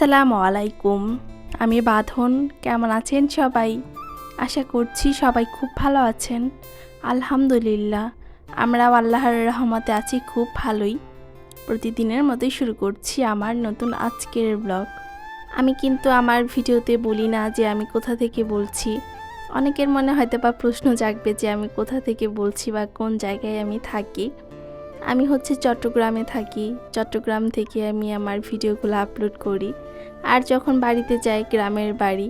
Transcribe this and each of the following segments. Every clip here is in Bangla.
আসসালামু আলাইকুম। আমি বাঁধন। কেমন আছেন সবাই? আশা করছি সবাই খুব ভালো আছেন। আলহামদুলিল্লাহ, আমরাও আল্লাহর রহমতে আছি খুব ভালোই। প্রতিদিনের মতোই শুরু করছি আমার নতুন আজকের ব্লগ। আমি কিন্তু আমার ভিডিওতে বলি না যে আমি কোথা থেকে বলছি। অনেকের মনে হয়তো বা প্রশ্ন জাগবে যে আমি কোথা থেকে বলছি বা কোন জায়গায় আমি থাকি। আমি চট্টগ্রামে থাকি। চট্টগ্রাম থেকে আমি আমার ভিডিওগুলো আপলোড করি। আর যখন বাড়িতে যাই, গ্রামের বাড়ি,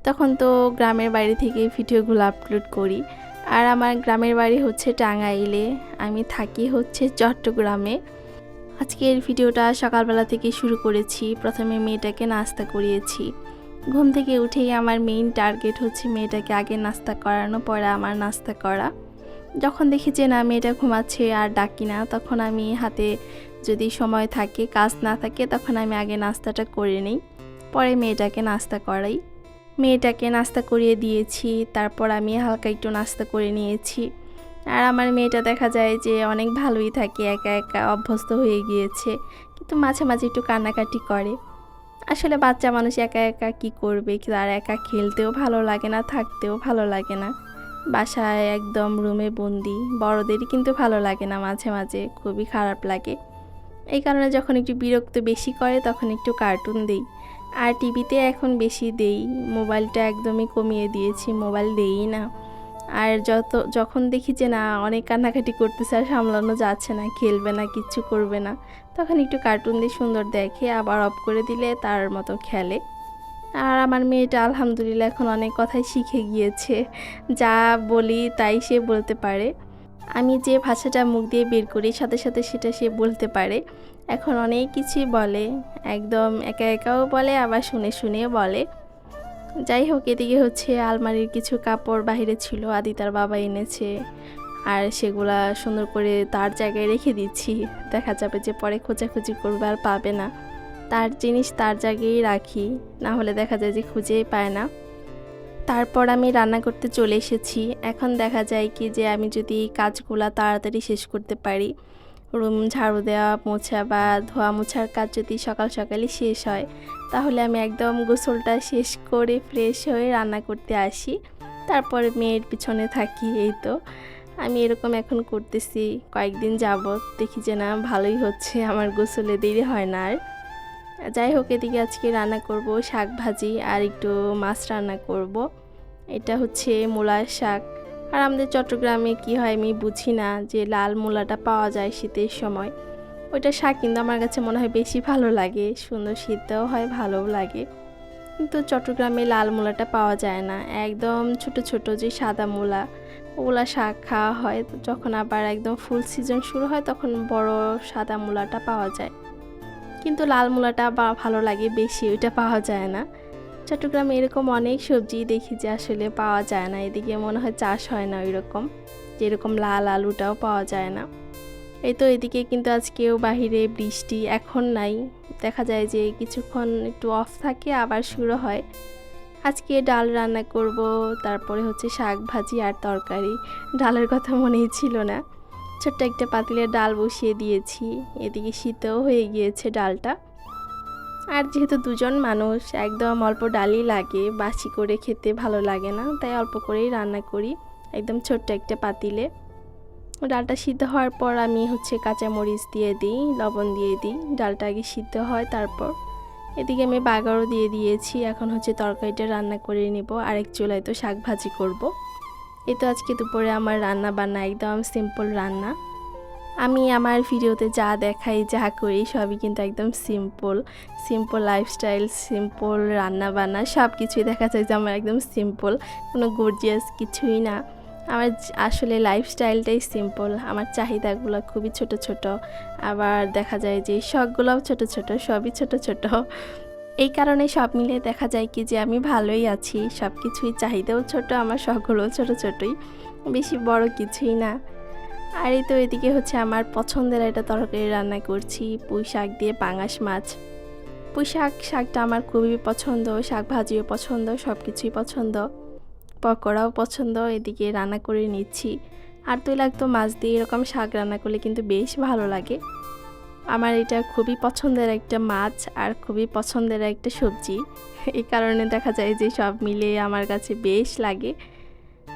তখন তো গ্রামের বাড়ি থেকেই ভিডিওগুলো আপলোড করি। আর আমার গ্রামের বাড়ি টাঙ্গাইলে, আমি থাকি চট্টগ্রামে। আজকের ভিডিওটা সকালবেলা থেকে শুরু করেছি। প্রথমে মেয়েটাকে নাস্তা করিয়েছি। ঘুম থেকে উঠেই আমার মেইন টার্গেট মেয়েটাকে আগে নাস্তা করানো, পরে আমার নাস্তা করা। যখন দেখি যে না মেয়েটা ঘুমাচ্ছে আর ডাকি না, তখন আমি হাতে যদি সময় থাকে, কাজ না থাকে, তখন আমি আগে নাস্তাটা করে নিই, পরে মেয়েটাকে নাস্তা করাই। মেয়েটাকে নাস্তা করিয়ে দিয়েছি, তারপর আমি হালকা একটু নাস্তা করে নিয়েছি। আর আমার মেয়েটা দেখা যায় যে অনেক ভালোই থাকে, একা একা অভ্যস্ত হয়ে গিয়েছে, কিন্তু মাঝে মাঝে একটু কান্নাকাটি করে। আসলে বাচ্চা মানুষ একা একা কি করবে, আর একা খেলতেও ভালো লাগে না, থাকতেও ভালো লাগে না। বাসায় একদম রুমে বন্দি। বড়দেরই কিন্তু ভালো লাগে না, মাঝে মাঝে খুবই খারাপ লাগে। এই কারণে যখন একটু বিরক্ত বেশি করে তখন একটু কার্টুন দেই। আর টিভিতে এখন বেশি দেই, মোবাইলটা একদমই কমিয়ে দিয়েছি, মোবাইল দেই না। আর যখন দেখি যে না অনেক কান্নাকাটি করতেছে আর সামলানো যাচ্ছে না, খেলবে না, কিচ্ছু করবে না, তখন একটু কার্টুন দিয়ে সুন্দর দেখে, আবার অফ করে দিলে তার মতো খেলে। আর আমার মেয়েটা আলহামদুলিল্লাহ এখন অনেক কথাই শিখে গিয়েছে, যা বলি তাই সে বলতে পারে। আমি যে ভাষাটা মুখ দিয়ে বের করি সাথে সাথে সেটা সে বলতে পারে। এখন অনেক কিছুই বলে, একদম একা একাও বলে, আবার শুনে শুনেও বলে। যাই হোক, এদিকে আলমারির কিছু কাপড় বাহিরে ছিল, আদি তার বাবা এনেছে, আর সেগুলা সুন্দর করে তার জায়গায় রেখে দিচ্ছি। দেখা যাবে যে পরে খোঁজাখুঁজি করবে আর পাবে না। তার জিনিস তার জায়গায় রাখি, না হলে দেখা যায় যে খুঁজেই পায় না। তারপর আমি রান্না করতে চলে এসেছি। এখন দেখা যায় কি যে আমি যদি কাজগুলা তাড়াতাড়ি শেষ করতে পারি, রুম ঝাড়ু দেওয়া, মোছা বা ধোয়া মোছার কাজ যদি সকাল সকালই শেষ হয়, তাহলে আমি একদম গোসলটা শেষ করে ফ্রেশ হয়ে রান্না করতে আসি। তারপর মেয়ের পিছনে থাকি। এই তো আমি এরকম এখন করতেছি কয়েকদিন যাবত। দেখি যে না ভালোই হচ্ছে, আমার গোসলে দেরি হয় না আর। যাই হোক, এদিকে আজকে রান্না করব শাক ভাজি আর একটু মাছ রান্না করব। এটা মূলার শাক। আর আমাদের চট্টগ্রামে কি হয় আমি বুঝি না, যে লাল মূলাটা পাওয়া যায় শীতের সময়। ওইটা শাক কিন্তু আমার কাছে মনে হয় বেশি ভালো লাগে, সুন্দর সিদ্ধও হয়, ভালোও লাগে। কিন্তু চট্টগ্রামে লাল মূলাটা পাওয়া যায় না, একদম ছোট ছোট যে সাদা মূলা, ওগুলা শাক খাওয়া হয়। যখন আবার একদম ফুল সিজন শুরু হয় তখন বড় সাদা মূলাটা পাওয়া যায়, কিন্তু লাল মূলাটা ভালো লাগে বেশি, ওইটা পাওয়া যায় না। চট্টগ্রামে এরকম অনেক সবজি দেখি যে আসলে পাওয়া যায় না, এদিকে মনে হয় চাষ হয় না ওইরকম, যেরকম লাল আলুটাও পাওয়া যায় না। এই তো এদিকে কিন্তু আজকেও বাহিরে বৃষ্টি, এখন নাই, দেখা যায় যে কিছুক্ষণ একটু অফ থাকে আবার শুরু হয়। আজকে ডাল রান্না করব, তারপরে শাক ভাজি আর তরকারি। ডালের কথা মনেই ছিল না। ছোট্ট একটা পাতিলে ডাল বসিয়ে দিয়েছি, এদিকে শীতও হয়ে গিয়েছে ডালটা। আর যেহেতু দুজন মানুষ, একদম অল্প ডালই লাগে, বাসি করে খেতে ভালো লাগে না, তাই অল্প করেই রান্না করি, একদম ছোট্ট একটা পাতিলে। ডালটা সিদ্ধ হওয়ার পর আমি কাঁচামরিচ দিয়ে দিই, লবণ দিয়ে দিই, ডালটা আগে সিদ্ধ হয় তারপর। এদিকে আমি বাগারও দিয়ে দিয়েছি। এখন তরকারিটা রান্না করে নেব, আরেক চুলায় তো শাক ভাজি করব। এই তো আজকে দুপুরে আমার রান্না বান্না একদম সিম্পল রান্না। আমি আমার ভিডিওতে যা দেখাই, যা করি, সবই কিন্তু একদম সিম্পল সিম্পল লাইফস্টাইল, সিম্পল রান্না বান্না, সব কিছুই দেখা যায় যে আমার একদম সিম্পল, কোনো গর্জিয়াস কিছুই না। আমার আসলে লাইফস্টাইলটাই সিম্পল। আমার চাহিদাগুলো খুবই ছোট ছোট, আবার দেখা যায় যে শখগুলোও ছোট ছোট, সবই ছোট ছোট। এই কারণে সব মিলে দেখা যায় কি যে আমি ভালোই আছি, সব কিছুই চাহিদাও ছোট, আমার শখগুলোও ছোট ছোটই, বেশি বড় কিছুই না। আর এই তো এদিকে আমার একটা তরকারি রান্না করছি, পুঁই শাক দিয়ে পাঙাশ মাছ। পুঁই শাকটা আমার খুবই পছন্দ, শাক ভাজিও পছন্দ, সব কিছুই পছন্দ, পকোড়াও পছন্দ। এদিকে রান্না করে নিচ্ছি। আর তৈলাক্ত মাছ দিয়ে এরকম শাক রান্না করলে কিন্তু বেশ ভালো লাগে। আমার এটা খুবই পছন্দের একটা মাছ আর খুবই পছন্দের একটা সবজি। এই কারণে দেখা যায় যে সব মিলে আমার কাছে বেশ লাগে।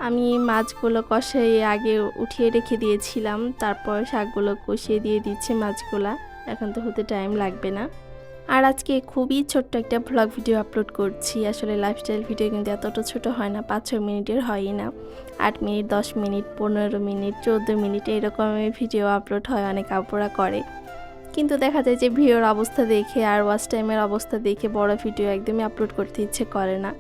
আমি মাছগুলো কষাই আগে উঠিয়ে রেখে দিয়েছিলাম, তারপর শাকগুলো কষিয়ে দিয়ে দিচ্ছি মাছগুলা। এখন তো হতে টাইম লাগবে না। আর আজকে খুবই ছোট্ট একটা ভ্লগ ভিডিও আপলোড করছি। আসলে লাইফস্টাইল ভিডিও কিন্তু এতটা ছোট হয় না, 5-6 মিনিটের হয়ই না। 8 মিনিট, 10 মিনিট, 15 মিনিট, 14 মিনিট এরকমের ভিডিও আপলোড হয়, অনেক আপুরা করে। কিন্তু দেখা যায় যে ভিডিওর অবস্থা দেখে আর ওয়াচ টাইমের অবস্থা দেখে বড় ভিডিও একদমই আপলোড করতে ইচ্ছে করে না।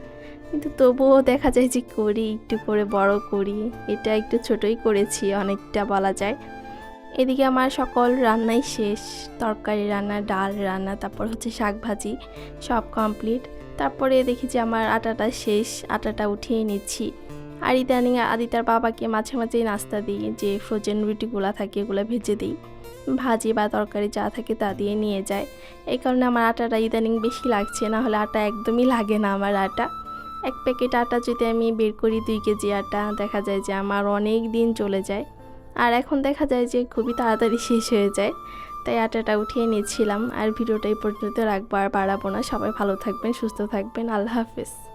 কিন্তু তবুও দেখা যায় যে করি, একটু করে বড় করি। এটা একটু ছোটই করেছি অনেকটা বলা যায়। এদিকে আমার সকল রান্নাই শেষ, তরকারি রান্না, ডাল রান্না, তারপর হচ্ছে শাক ভাজি সব কমপ্লিট। তারপরে দেখি যে আমার আটাটা শেষ, আটাটা উঠিয়ে নিচ্ছি। আর ইদানিং আদিতার বাবাকে মাঝে মাঝেই নাস্তা দিই, যে ফ্রোজেন রুটিগুলো থাকে এগুলো ভেজে দিই, ভাজি বা তরকারি যা থাকে তা দিয়ে নিয়ে যায়। এই কারণে আমার আটাটা ইদানিং বেশি লাগছে, না হলে আটা একদমই লাগে না আমার আটা। এক প্যাকেট আটা যদি আমি বের করি 2 কেজি আটা, দেখা যায় যে আমার অনেক দিন চলে যায়। আর এখন দেখা যায় যে খুবই তাড়াতাড়ি শেষ হয়ে যায়। তাই আটাটা উঠিয়ে নিয়েছিলাম। আর ভিডিওটা এই পর্যন্ত রাখবো, আর বাড়াবো না। সবাই ভালো থাকবেন, সুস্থ থাকবেন। আল্লাহ হাফেজ।